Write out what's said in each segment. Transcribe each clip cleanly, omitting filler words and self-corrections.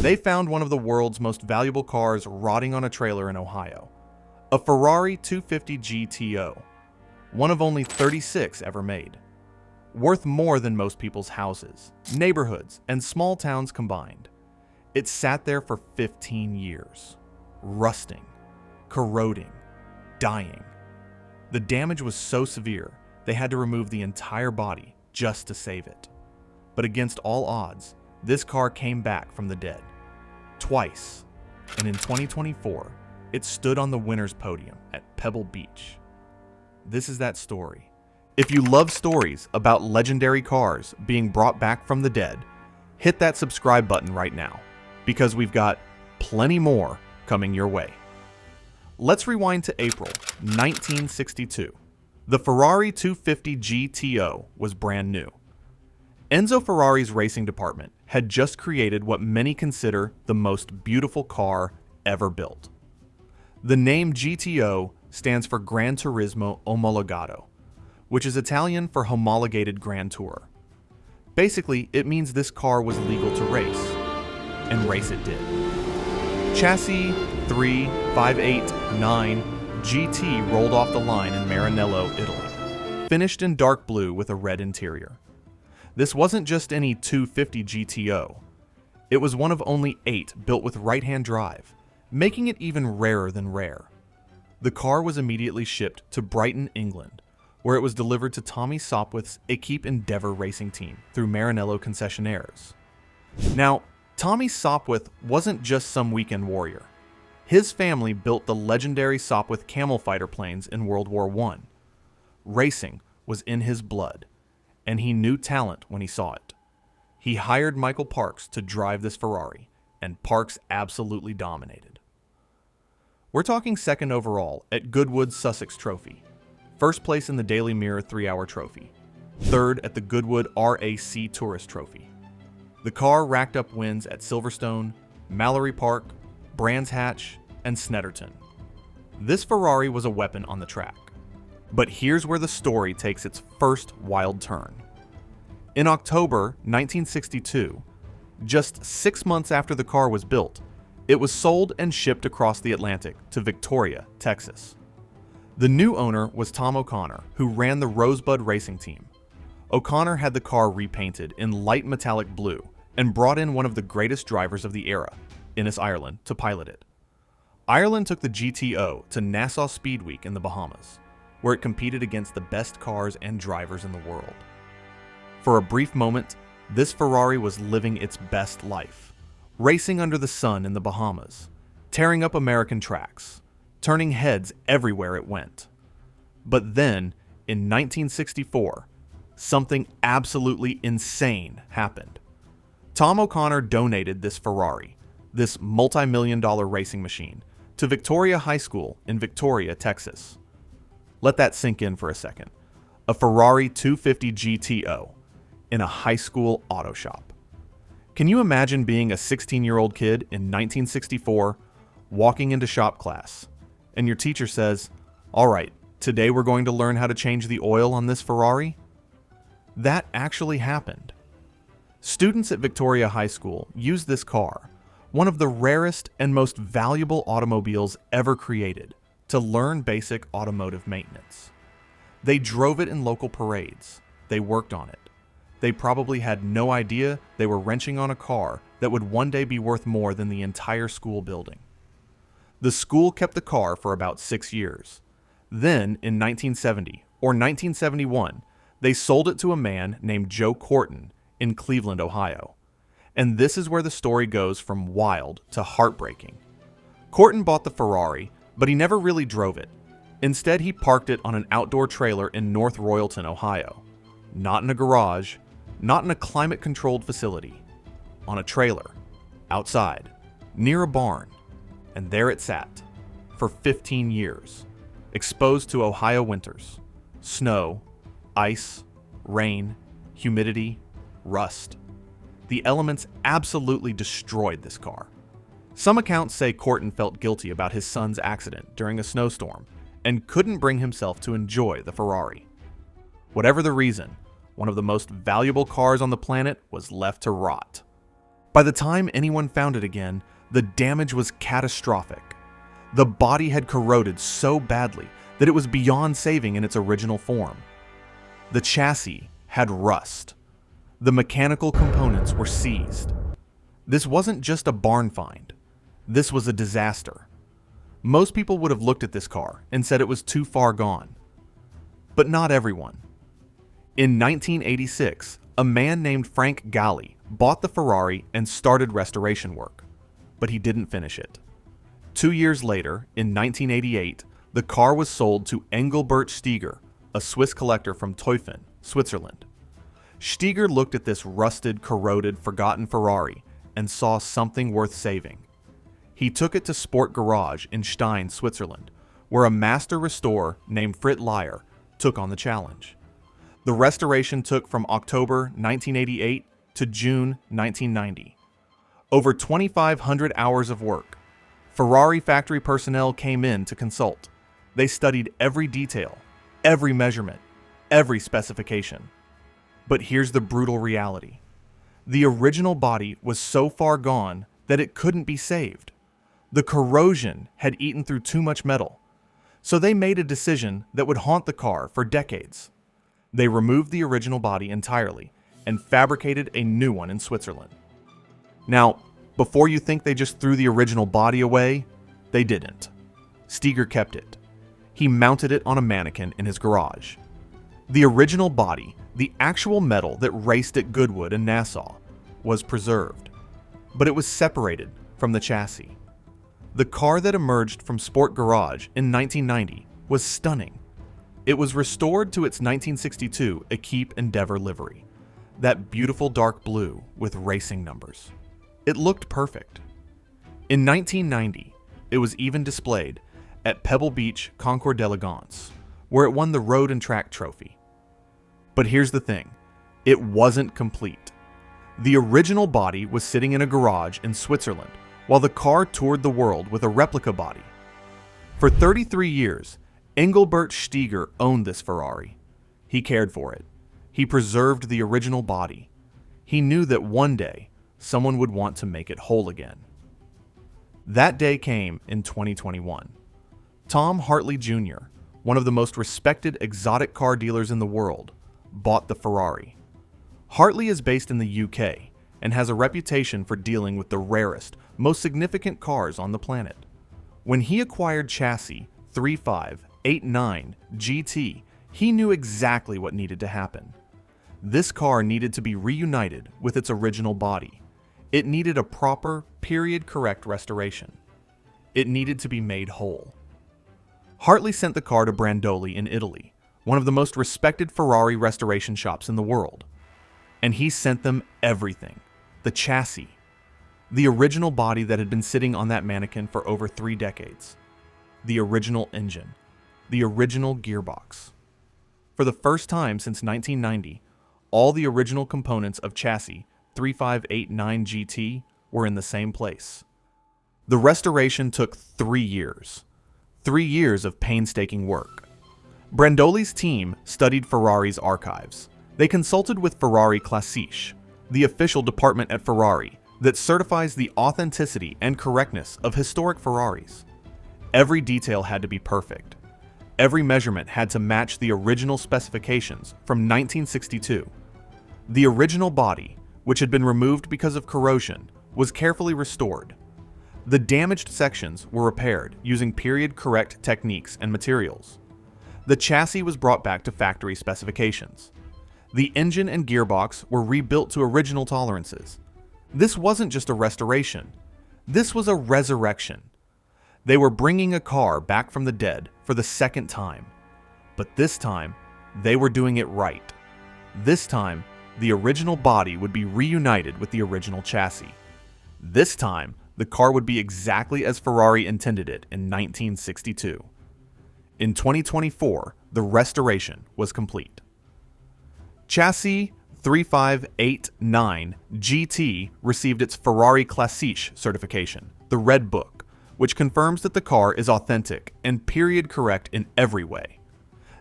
They found one of the world's most valuable cars rotting on a trailer in Ohio, a Ferrari 250 GTO, one of only 36 ever made, worth more than most people's houses, neighborhoods, and small towns combined. It sat there for 15 years, rusting, corroding, dying. The damage was so severe, they had to remove the entire body just to save it. But against all odds, this car came back from the dead. Twice. And in 2024, it stood on the winner's podium at Pebble Beach. This is that story. If you love stories about legendary cars being brought back from the dead, hit that subscribe button right now, because we've got plenty more coming your way. Let's rewind to April 1962. The Ferrari 250 GTO was brand new. Enzo Ferrari's racing department had just created what many consider the most beautiful car ever built. The name GTO stands for Gran Turismo Omologato, which is Italian for homologated Grand Tour. Basically, it means this car was legal to race, and race it did. Chassis 3589 GT rolled off the line in Maranello, Italy, finished in dark blue with a red interior. This wasn't just any 250 GTO. It was one of only 8 built with right-hand drive, making it even rarer than rare. The car was immediately shipped to Brighton, England, where it was delivered to Tommy Sopwith's Equipe Endeavour racing team through Maranello concessionaires. Now, Tommy Sopwith wasn't just some weekend warrior. His family built the legendary Sopwith Camel fighter planes in World War I. Racing was in his blood, and he knew talent when he saw it. He hired Michael Parks to drive this Ferrari, and Parks absolutely dominated. We're talking second overall at Goodwood's Sussex Trophy, first place in the Daily Mirror 3-Hour Trophy, third at the Goodwood RAC Tourist Trophy. The car racked up wins at Silverstone, Mallory Park, Brands Hatch, and Snetterton. This Ferrari was a weapon on the track. But here's where the story takes its first wild turn. In October 1962, just 6 months after the car was built, it was sold and shipped across the Atlantic to Victoria, Texas. The new owner was Tom O'Connor, who ran the Rosebud racing team. O'Connor had the car repainted in light metallic blue and brought in one of the greatest drivers of the era, Innes Ireland, to pilot it. Ireland took the GTO to Nassau Speed Week in the Bahamas, where it competed against the best cars and drivers in the world. For a brief moment, this Ferrari was living its best life, racing under the sun in the Bahamas, tearing up American tracks, turning heads everywhere it went. But then, in 1964, something absolutely insane happened. Tom O'Connor donated this Ferrari, this multi-million-dollar racing machine, to Victoria High School in Victoria, Texas. Let that sink in for a second. A Ferrari 250 GTO in a high school auto shop. Can you imagine being a 16-year-old kid in 1964, walking into shop class, and your teacher says, "All right, today we're going to learn how to change the oil on this Ferrari"? That actually happened. Students at Victoria High School used this car, one of the rarest and most valuable automobiles ever created, to learn basic automotive maintenance. They drove it in local parades. They worked on it. They probably had no idea they were wrenching on a car that would one day be worth more than the entire school building. The school kept the car for about 6 years. Then, in 1970 or 1971, they sold it to a man named Joe Corton in Cleveland, Ohio. And this is where the story goes from wild to heartbreaking. Corton bought the Ferrari, but he never really drove it. Instead, he parked it on an outdoor trailer in North Royalton, Ohio. Not in a garage, not in a climate-controlled facility. On a trailer, outside, near a barn. And there it sat, for 15 years, exposed to Ohio winters, snow, ice, rain, humidity, rust. The elements absolutely destroyed this car. Some accounts say Corton felt guilty about his son's accident during a snowstorm and couldn't bring himself to enjoy the Ferrari. Whatever the reason, one of the most valuable cars on the planet was left to rot. By the time anyone found it again, the damage was catastrophic. The body had corroded so badly that it was beyond saving in its original form. The chassis had rust. The mechanical components were seized. This wasn't just a barn find. This was a disaster. Most people would have looked at this car and said it was too far gone. But not everyone. In 1986, a man named Frank Galli bought the Ferrari and started restoration work, but he didn't finish it. 2 years later, in 1988, the car was sold to Engelbert Steger, a Swiss collector from Teufen, Switzerland. Steger looked at this rusted, corroded, forgotten Ferrari and saw something worth saving. He took it to Sport Garage in Stein, Switzerland, where a master restorer named Frit Leyer took on the challenge. The restoration took from October 1988 to June 1990. Over 2,500 hours of work. Ferrari factory personnel came in to consult. They studied every detail, every measurement, every specification. But here's the brutal reality. The original body was so far gone that it couldn't be saved. The corrosion had eaten through too much metal. So they made a decision that would haunt the car for decades. They removed the original body entirely and fabricated a new one in Switzerland. Now, before you think they just threw the original body away, they didn't. Steger kept it. He mounted it on a mannequin in his garage. The original body, the actual metal that raced at Goodwood and Nassau, was preserved, but it was separated from the chassis. The car that emerged from Sport Garage in 1990 was stunning. It was restored to its 1962 Equipe Endeavour livery, that beautiful dark blue with racing numbers. It looked perfect. In 1990, it was even displayed at Pebble Beach Concours d'Elegance, where it won the Road and Track Trophy. But here's the thing, it wasn't complete. The original body was sitting in a garage in Switzerland while the car toured the world with a replica body. For 33 years, Engelbert Steger owned this Ferrari. He cared for it. He preserved the original body. He knew that one day, someone would want to make it whole again. That day came in 2021. Tom Hartley Jr., one of the most respected exotic car dealers in the world, bought the Ferrari. Hartley is based in the UK and has a reputation for dealing with the rarest, most significant cars on the planet. When he acquired chassis 3589 GT, he knew exactly what needed to happen. This car needed to be reunited with its original body. It needed a proper, period-correct restoration. It needed to be made whole. Hartley sent the car to Brandoli in Italy, one of the most respected Ferrari restoration shops in the world. And he sent them everything. The chassis. The original body that had been sitting on that mannequin for over 3 decades. The original engine. The original gearbox. For the first time since 1990, all the original components of chassis 3589 GT were in the same place. The restoration took 3 years. 3 years of painstaking work. Brandoli's team studied Ferrari's archives. They consulted with Ferrari Classiche, the official department at Ferrari that certifies the authenticity and correctness of historic Ferraris. Every detail had to be perfect. Every measurement had to match the original specifications from 1962. The original body, which had been removed because of corrosion, was carefully restored. The damaged sections were repaired using period-correct techniques and materials. The chassis was brought back to factory specifications. The engine and gearbox were rebuilt to original tolerances. This wasn't just a restoration. This was a resurrection. They were bringing a car back from the dead for the second time. But this time, they were doing it right. This time, the original body would be reunited with the original chassis. This time, the car would be exactly as Ferrari intended it in 1962. In 2024, the restoration was complete. Chassis 3589 GT received its Ferrari Classiche certification, the Red Book, which confirms that the car is authentic and period correct in every way.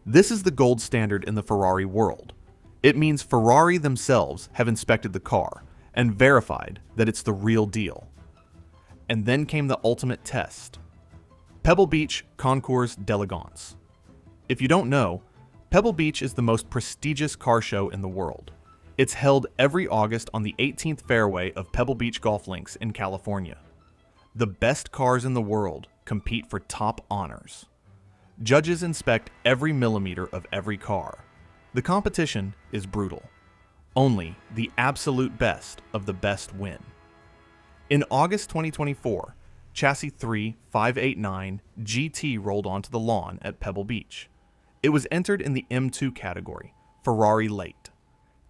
This is the gold standard in the Ferrari world. It means Ferrari themselves have inspected the car and verified that it's the real deal. And then came the ultimate test. Pebble Beach Concours d'Elegance. If you don't know, Pebble Beach is the most prestigious car show in the world. It's held every August on the 18th fairway of Pebble Beach golf links in California. The best cars in the world compete for top honors. Judges inspect every millimeter of every car. The competition is brutal. Only the absolute best of the best win. In August 2024, Chassis 3589 GT rolled onto the lawn at Pebble Beach. It was entered in the M2 category, Ferrari Late.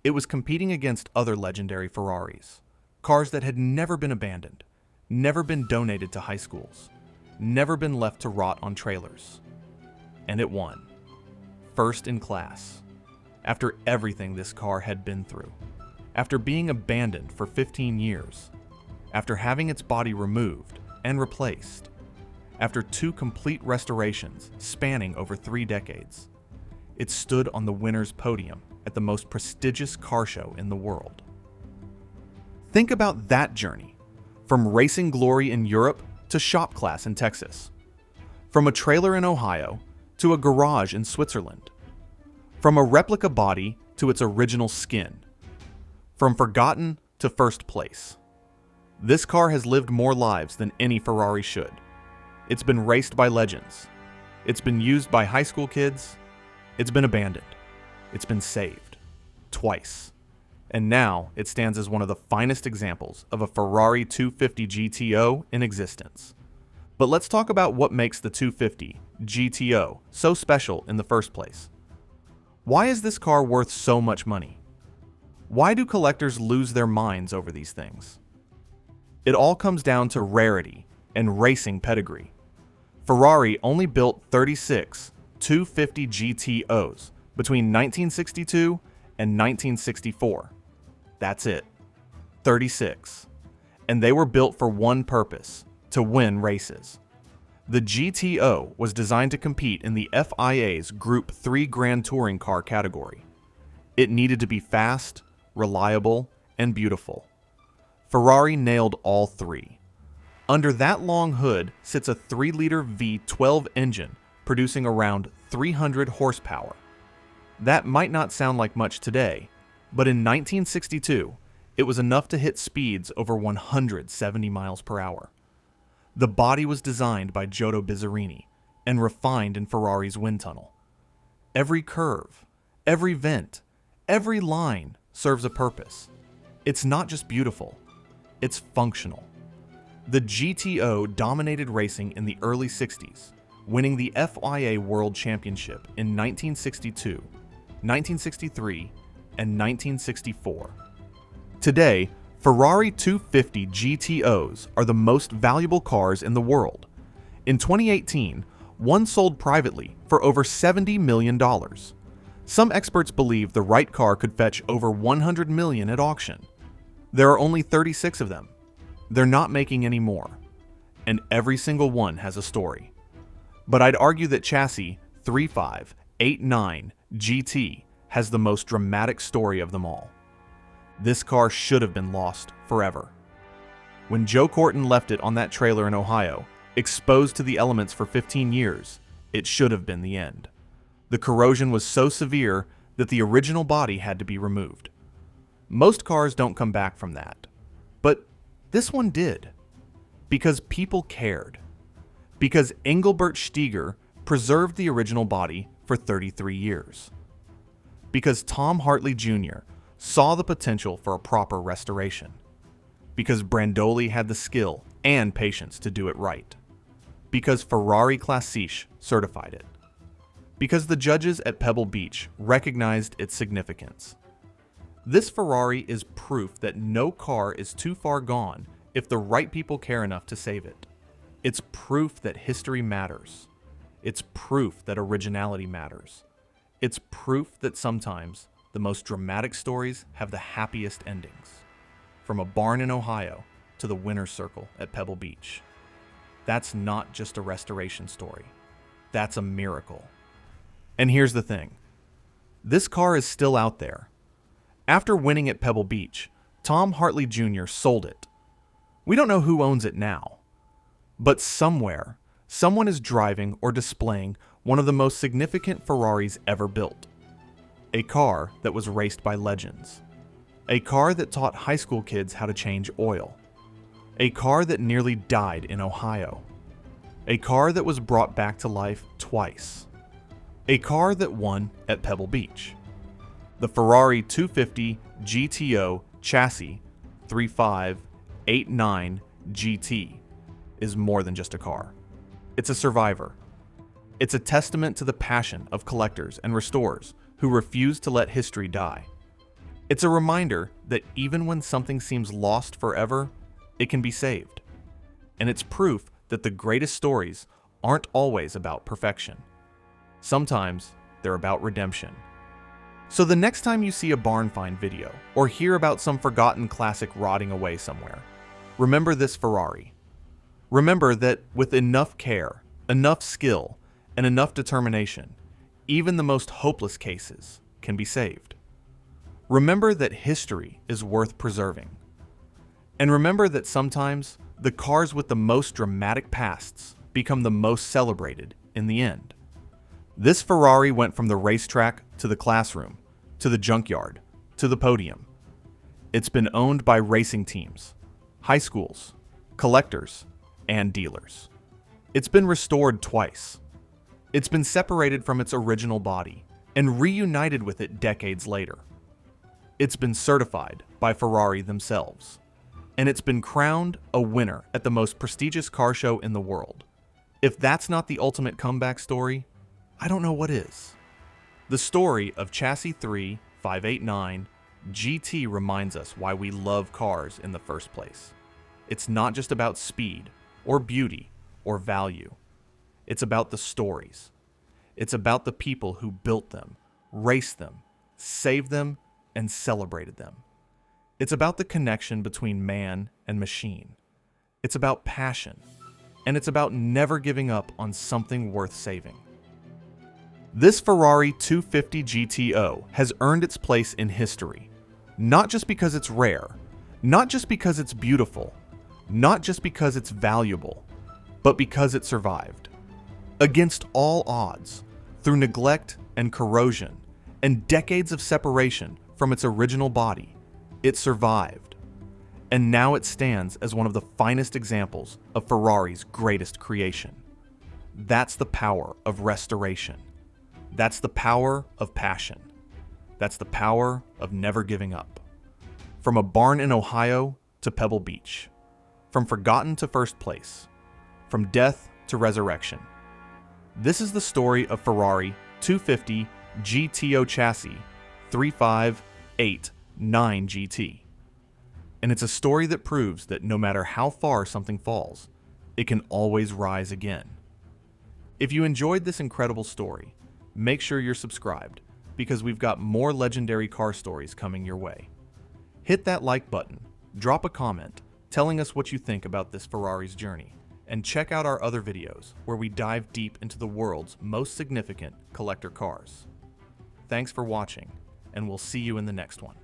It was competing against other legendary Ferraris, cars that had never been abandoned, never been donated to high schools, never been left to rot on trailers. And it won. First in class. After everything this car had been through. After being abandoned for 15 years. After having its body removed and replaced. After 2 complete restorations spanning over 3 decades. It stood on the winner's podium at the most prestigious car show in the world. Think about that journey. From racing glory in Europe to shop class in Texas. From a trailer in Ohio to a garage in Switzerland. From a replica body to its original skin. From forgotten to first place. This car has lived more lives than any Ferrari should. It's been raced by legends. It's been used by high school kids. It's been abandoned. It's been saved. Twice. And now it stands as one of the finest examples of a Ferrari 250 GTO in existence. But let's talk about what makes the 250 GTO so special in the first place. Why is this car worth so much money? Why do collectors lose their minds over these things? It all comes down to rarity and racing pedigree. Ferrari only built 36 250 GTOs between 1962 and 1964. That's it. 36. And they were built for one purpose, to win races. The GTO was designed to compete in the FIA's Group 3 Grand Touring Car category. It needed to be fast, reliable, and beautiful. Ferrari nailed all 3. Under that long hood sits a 3-liter V12 engine producing around 300 horsepower. That might not sound like much today, but in 1962, it was enough to hit speeds over 170 miles per hour. The body was designed by Giotto Bizzarini and refined in Ferrari's wind tunnel. Every curve, every vent, every line serves a purpose. It's not just beautiful, it's functional. The GTO dominated racing in the early 60s, winning the FIA World Championship in 1962, 1963, and 1964. Today, Ferrari 250 GTOs are the most valuable cars in the world. In 2018, one sold privately for over $70 million. Some experts believe the right car could fetch over $100 million at auction. There are only 36 of them. They're not making any more. And every single one has a story. But I'd argue that chassis 3589 GT has the most dramatic story of them all. This car should have been lost forever. When Joe Corton left it on that trailer in Ohio, exposed to the elements for 15 years, it should have been the end. The corrosion was so severe that the original body had to be removed. Most cars don't come back from that. But this one did. Because people cared. Because Engelbert Steger preserved the original body for 33 years. Because Tom Hartley Jr. saw the potential for a proper restoration. Because Brandoli had the skill and patience to do it right. Because Ferrari Classiche certified it. Because the judges at Pebble Beach recognized its significance. This Ferrari is proof that no car is too far gone if the right people care enough to save it. It's proof that history matters. It's proof that originality matters. It's proof that sometimes the most dramatic stories have the happiest endings. From a barn in Ohio to the winner's circle at Pebble Beach. That's not just a restoration story. That's a miracle. And here's the thing. This car is still out there. After winning at Pebble Beach, Tom Hartley Jr. sold it. We don't know who owns it now, but somewhere, someone is driving or displaying one of the most significant Ferraris ever built. A car that was raced by legends. A car that taught high school kids how to change oil. A car that nearly died in Ohio. A car that was brought back to life twice. A car that won at Pebble Beach. The Ferrari 250 GTO chassis 3589 GT is more than just a car. It's a survivor. It's a testament to the passion of collectors and restorers who refuse to let history die. It's a reminder that even when something seems lost forever, it can be saved. And it's proof that the greatest stories aren't always about perfection. Sometimes they're about redemption. So the next time you see a barn find video or hear about some forgotten classic rotting away somewhere, remember this Ferrari. Remember that with enough care, enough skill, and enough determination, even the most hopeless cases can be saved. Remember that history is worth preserving. And remember that sometimes the cars with the most dramatic pasts become the most celebrated in the end. This Ferrari went from the racetrack to the classroom, to the junkyard, to the podium. It's been owned by racing teams, high schools, collectors, and dealers. It's been restored twice. It's been separated from its original body and reunited with it decades later. It's been certified by Ferrari themselves. And it's been crowned a winner at the most prestigious car show in the world. If that's not the ultimate comeback story, I don't know what is. The story of Chassis 3589 GT reminds us why we love cars in the first place. It's not just about speed, or beauty, or value. It's about the stories. It's about the people who built them, raced them, saved them, and celebrated them. It's about the connection between man and machine. It's about passion, and it's about never giving up on something worth saving. This Ferrari 250 GTO has earned its place in history, not just because it's rare, not just because it's beautiful, not just because it's valuable, but because it survived. Against all odds, through neglect and corrosion, and decades of separation from its original body, it survived. And now it stands as one of the finest examples of Ferrari's greatest creation. That's the power of restoration. That's the power of passion. That's the power of never giving up. From a barn in Ohio to Pebble Beach. From forgotten to first place. From death to resurrection. This is the story of Ferrari 250 GTO chassis 3589 GT. And it's a story that proves that no matter how far something falls, it can always rise again. If you enjoyed this incredible story, make sure you're subscribed because we've got more legendary car stories coming your way. Hit that like button, drop a comment telling us what you think about this Ferrari's journey, and check out our other videos where we dive deep into the world's most significant collector cars. Thanks for watching, and we'll see you in the next one.